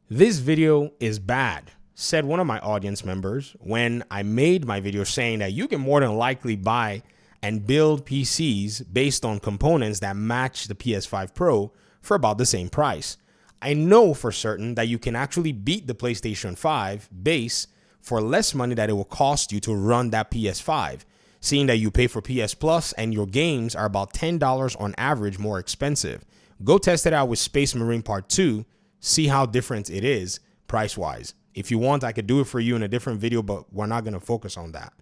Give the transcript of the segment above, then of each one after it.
This video is bad, said one of my audience members when I made my video saying that you can more than likely buy and build PCs based on components that match the PS5 Pro for about the same price. I know for certain that you can actually beat the PlayStation 5 base for less money that it will cost you to run that PS5, seeing that you pay for PS Plus and your games are about $10 on average more expensive. Go test it out with Space Marine Part 2. See how different it is price-wise. If you want, I could do it for you in a different video, but we're not going to focus on that.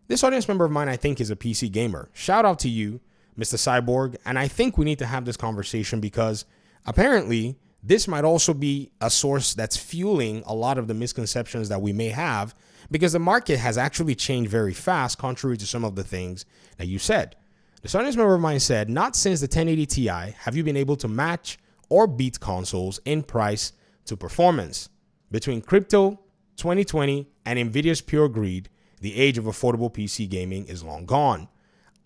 This audience member of mine, I think, is a PC gamer. Shout out to you, Mr. Cyborg. And I think we need to have this conversation because apparently this might also be a source that's fueling a lot of the misconceptions that we may have, because the market has actually changed very fast, contrary to some of the things that you said. This audience member of mine said, not since the 1080 Ti have you been able to match or beat consoles in price to performance. Between crypto, 2020, and Nvidia's pure greed, the age of affordable PC gaming is long gone.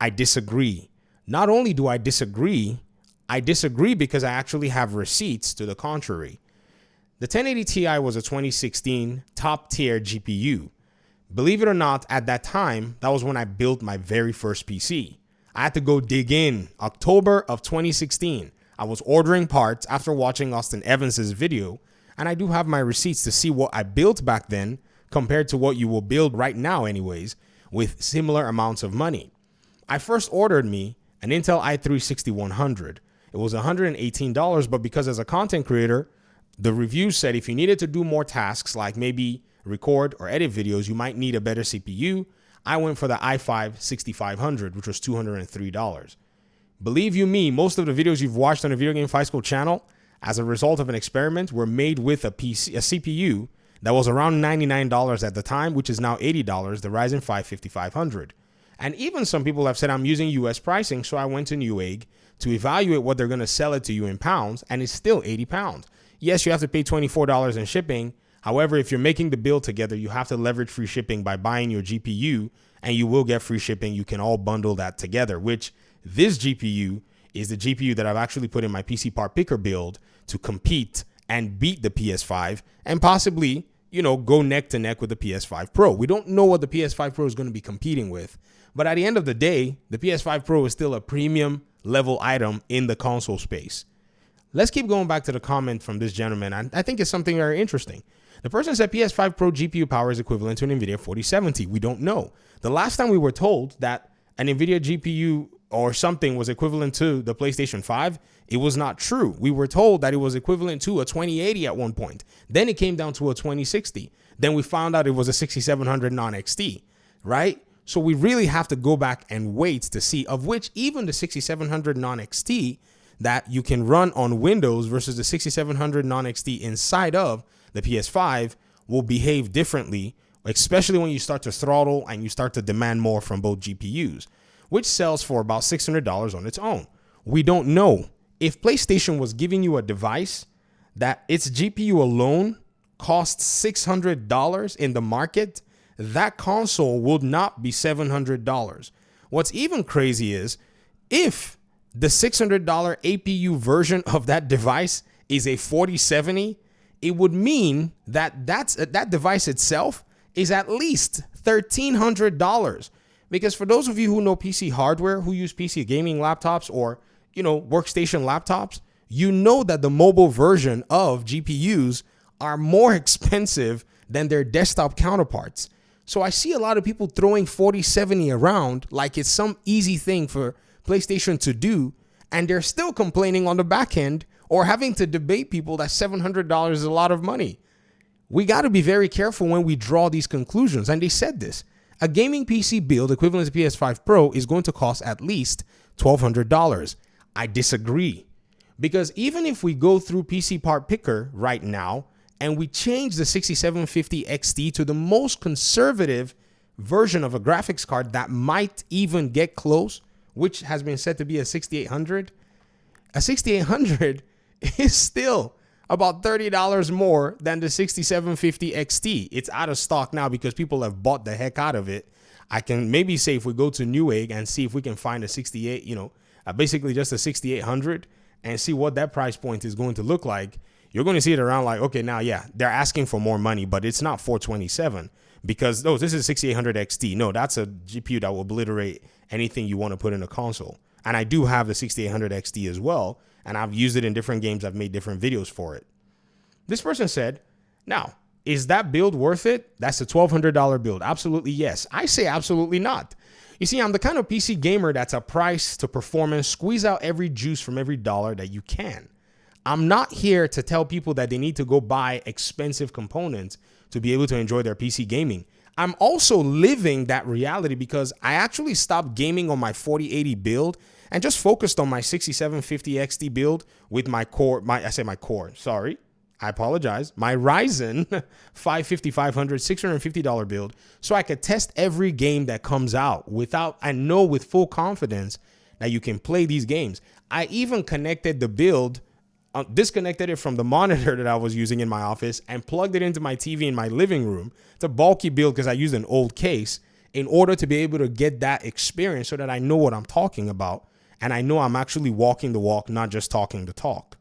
I disagree. Not only do I disagree because I actually have receipts to the contrary. The 1080 Ti was a 2016 top tier GPU. Believe it or not, at that time, that was when I built my very first PC. I had to go dig in. October of 2016. I was ordering parts after watching Austin Evans's video, and I do have my receipts to see what I built back then compared to what you will build right now anyways with similar amounts of money. I first ordered me an Intel i3-6100. It was $118, but because as a content creator, the reviews said if you needed to do more tasks like maybe record or edit videos, you might need a better CPU. I went for the i5-6500, which was $203. Believe you me, most of the videos you've watched on the Video Game Fight School channel as a result of an experiment were made with a CPU that was around $99 at the time, which is now $80, the Ryzen 5 5500. And even some people have said I'm using US pricing, so I went to Newegg to evaluate what they're going to sell it to you in pounds, and it's still 80 pounds. Yes, you have to pay $24 in shipping. However, if you're making the build together, you have to leverage free shipping by buying your GPU, and you will get free shipping. You can all bundle that together, which this GPU is the GPU that I've actually put in my PC part picker build to compete and beat the PS5 and possibly, go neck to neck with the PS5 Pro. We don't know what the PS5 Pro is going to be competing with, but at the end of the day, the PS5 Pro is still a premium level item in the console space. Let's keep going back to the comment from this gentleman. I think it's something very interesting. The person said PS5 Pro GPU power is equivalent to an NVIDIA 4070. We don't know. The last time we were told that an NVIDIA GPU or something was equivalent to the PlayStation 5, it was not true. We were told that it was equivalent to a 2080 at one point. Then it came down to a 2060. Then we found out it was a 6700 non-XT, right? So we really have to go back and wait to see, of which even the 6700 non-XT that you can run on Windows versus the 6700 non-XT inside of the PS5 will behave differently, especially when you start to throttle and you start to demand more from both GPUs, which sells for about $600 on its own. We don't know. If PlayStation was giving you a device that its GPU alone costs $600 in the market, that console would not be $700. What's even crazy is if the $600 APU version of that device is a 4070, it would mean that that device itself is at least $1,300. Because for those of you who know PC hardware, who use PC gaming laptops or, workstation laptops, you know that the mobile version of GPUs are more expensive than their desktop counterparts. So I see a lot of people throwing 4070 around like it's some easy thing for PlayStation to do, and they're still complaining on the back end or having to debate people that $700 is a lot of money. We got to be very careful when we draw these conclusions, and they said this. A gaming PC build equivalent to PS5 Pro is going to cost at least $1,200. I disagree, because even if we go through PC Part Picker right now and we change the 6750 XT to the most conservative version of a graphics card that might even get close, which has been said to be a 6800 is still about $30 more than the 6750 XT. It's out of stock now because people have bought the heck out of it. I can maybe say if we go to Newegg and see if we can find a 68, basically just a 6800 and see what that price point is going to look like, you're going to see it around like, okay, now, yeah, they're asking for more money, but it's not 427 because, oh, this is 6800 XT. No, that's a GPU that will obliterate anything you want to put in a console. And I do have the 6800 XT as well, and I've used it in different games. I've made different videos for it. This person said, now, is that build worth it? That's a $1,200 build. Absolutely yes. I say absolutely not. You see, I'm the kind of PC gamer that's a price to performance, squeeze out every juice from every dollar that you can. I'm not here to tell people that they need to go buy expensive components to be able to enjoy their PC gaming. I'm also living that reality because I actually stopped gaming on my 4080 build and just focused on my 6750 XT build with my core, my Ryzen 5 5500 $650 build, so I could test every game that comes out and know with full confidence that you can play these games. I even connected the build, disconnected it from the monitor that I was using in my office and plugged it into my TV in my living room. It's a bulky build because I used an old case in order to be able to get that experience so that I know what I'm talking about and I know I'm actually walking the walk, not just talking the talk.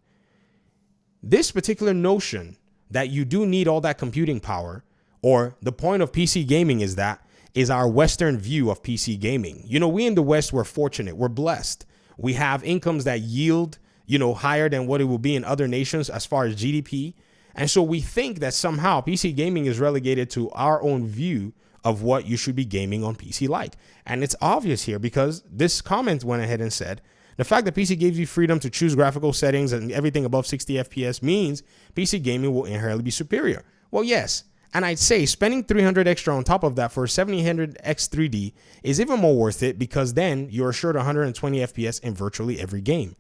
This particular notion that you do need all that computing power, or the point of PC gaming is our Western view of PC gaming. You know, we in the West, we're fortunate, we're blessed. We have incomes that yield, higher than what it will be in other nations as far as GDP. And so we think that somehow PC gaming is relegated to our own view of what you should be gaming on PC like. And it's obvious here because this comment went ahead and said, the fact that PC gives you freedom to choose graphical settings and everything above 60 FPS means PC gaming will inherently be superior. Well, yes. And I'd say spending $300 extra on top of that for a 7800 X3D is even more worth it because then you're assured 120 FPS in virtually every game.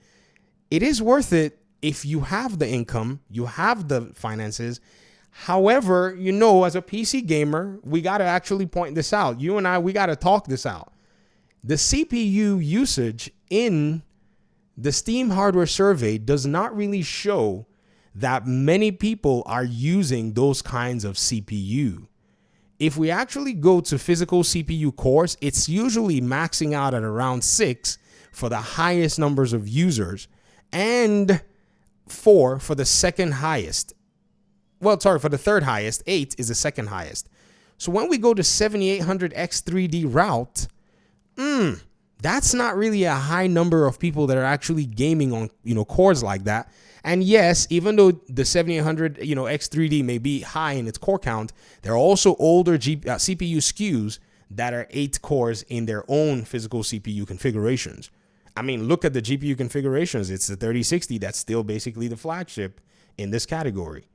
It is worth it if you have the income, you have the finances. However, as a PC gamer, we got to actually point this out. You and I, we got to talk this out. The CPU usage in the Steam hardware survey does not really show that many people are using those kinds of CPU. If we actually go to physical CPU cores, it's usually maxing out at around 6 for the highest numbers of users and 4 for the second highest. For the third highest, 8 is the second highest. So when we go to 7800 X3D route, that's not really a high number of people that are actually gaming on, cores like that. And yes, even though the 7800, X3D may be high in its core count, there are also older CPU SKUs that are 8 cores in their own physical CPU configurations. I mean, look at the GPU configurations. It's the 3060 that's still basically the flagship in this category.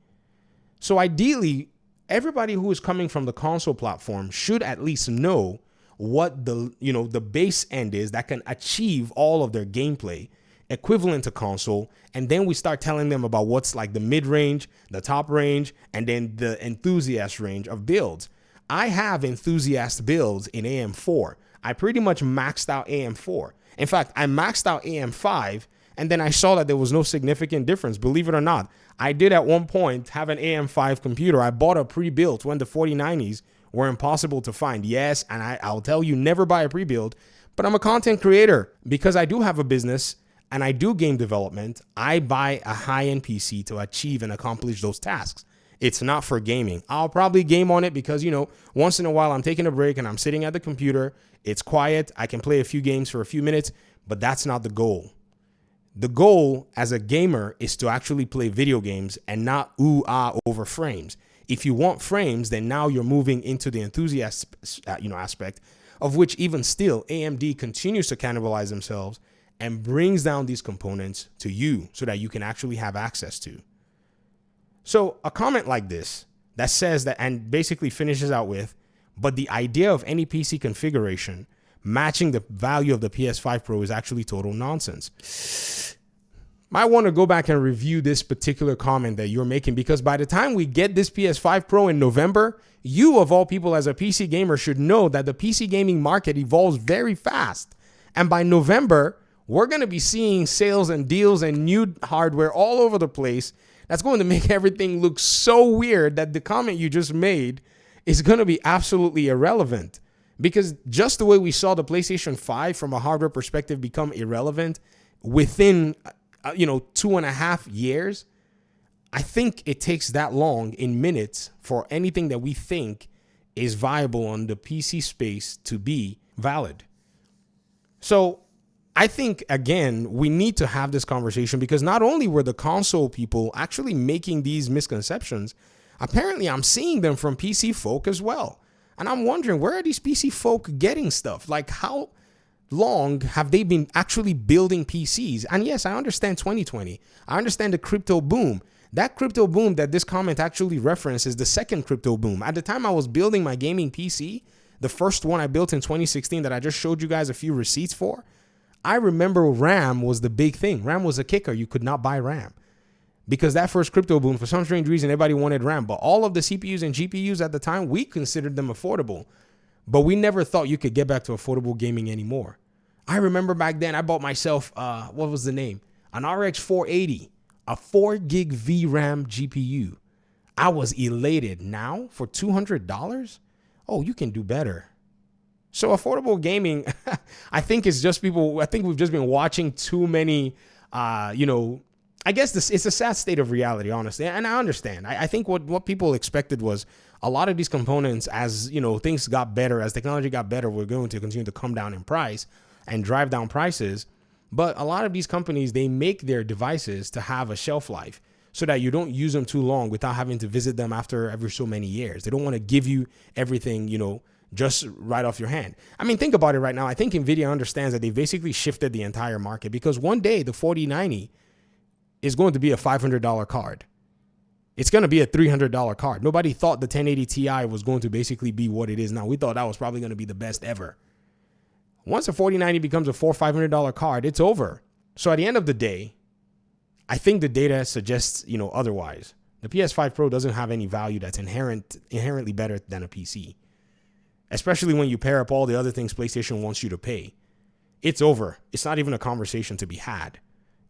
So ideally, everybody who is coming from the console platform should at least know what the base end is that can achieve all of their gameplay equivalent to console. And then we start telling them about what's like the mid-range, the top range, and then the enthusiast range of builds. I have enthusiast builds in AM4. I pretty much maxed out AM4. In fact, I maxed out AM5, and then I saw that there was no significant difference. Believe it or not, I did at one point have an AM5 computer. I bought a pre-built when the 4090s were impossible to find. Yes, and I'll tell you, never buy a pre-build, but I'm a content creator because I do have a business and I do game development. I buy a high-end PC to achieve and accomplish those tasks. It's not for gaming. I'll probably game on it because, once in a while I'm taking a break and I'm sitting at the computer. It's quiet. I can play a few games for a few minutes, but that's not the goal. The goal as a gamer is to actually play video games and not over frames. If you want frames, then now you're moving into the enthusiast, aspect of which even still AMD continues to cannibalize themselves and brings down these components to you so that you can actually have access to. So a comment like this that says that and basically finishes out with, but the idea of any PC configuration matching the value of the PS5 Pro is actually total nonsense. Might want to go back and review this particular comment that you're making, because by the time we get this PS5 Pro in November, you of all people as a PC gamer should know that the PC gaming market evolves very fast. And by November, we're going to be seeing sales and deals and new hardware all over the place. That's going to make everything look so weird that the comment you just made is going to be absolutely irrelevant. Because just the way we saw the PlayStation 5 from a hardware perspective become irrelevant within 2.5 years, I think it takes that long in minutes for anything that we think is viable on the PC space to be valid. So I think, again, we need to have this conversation because not only were the console people actually making these misconceptions, apparently I'm seeing them from PC folk as well. And I'm wondering, where are these PC folk getting stuff? Like, how long have they been actually building PCs? And yes, I understand 2020. I understand the crypto boom. That crypto boom that this comment actually references the second crypto boom. At the time I was building my gaming PC, the first one I built in 2016 that I just showed you guys a few receipts for, I remember RAM was the big thing. RAM was a kicker. You could not buy RAM because that first crypto boom, for some strange reason, everybody wanted RAM. But all of the CPUs and GPUs at the time, we considered them affordable. But we never thought you could get back to affordable gaming anymore. I remember back then I bought myself, what was the name? An RX 480. A 4 gig VRAM GPU. I was elated. Now for $200, oh, you can do better. So affordable gaming, I think it's just people. I think we've just been watching too many. I guess it's a sad state of reality, honestly, and I understand. I think what people expected was a lot of these components, as things got better, as technology got better, we're going to continue to come down in price and drive down prices. But a lot of these companies, they make their devices to have a shelf life so that you don't use them too long without having to visit them after every so many years. They don't want to give you everything, just right off your hand. I mean, think about it right now. I think NVIDIA understands that they basically shifted the entire market because one day the 4090 is going to be a $500 card. It's going to be a $300 card. Nobody thought the 1080 Ti was going to basically be what it is now. We thought that was probably going to be the best ever. Once a 4090 becomes a $400 or $500 card, it's over. So at the end of the day, I think the data suggests, otherwise. The PS5 Pro doesn't have any value that's inherently better than a PC, especially when you pair up all the other things PlayStation wants you to pay. It's over. It's not even a conversation to be had.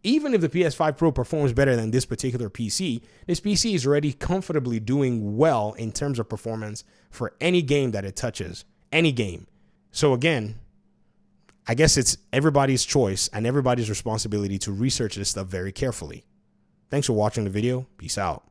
Even if the PS5 Pro performs better than this particular PC, this PC is already comfortably doing well in terms of performance for any game that it touches, any game. So again, I guess it's everybody's choice and everybody's responsibility to research this stuff very carefully. Thanks for watching the video. Peace out.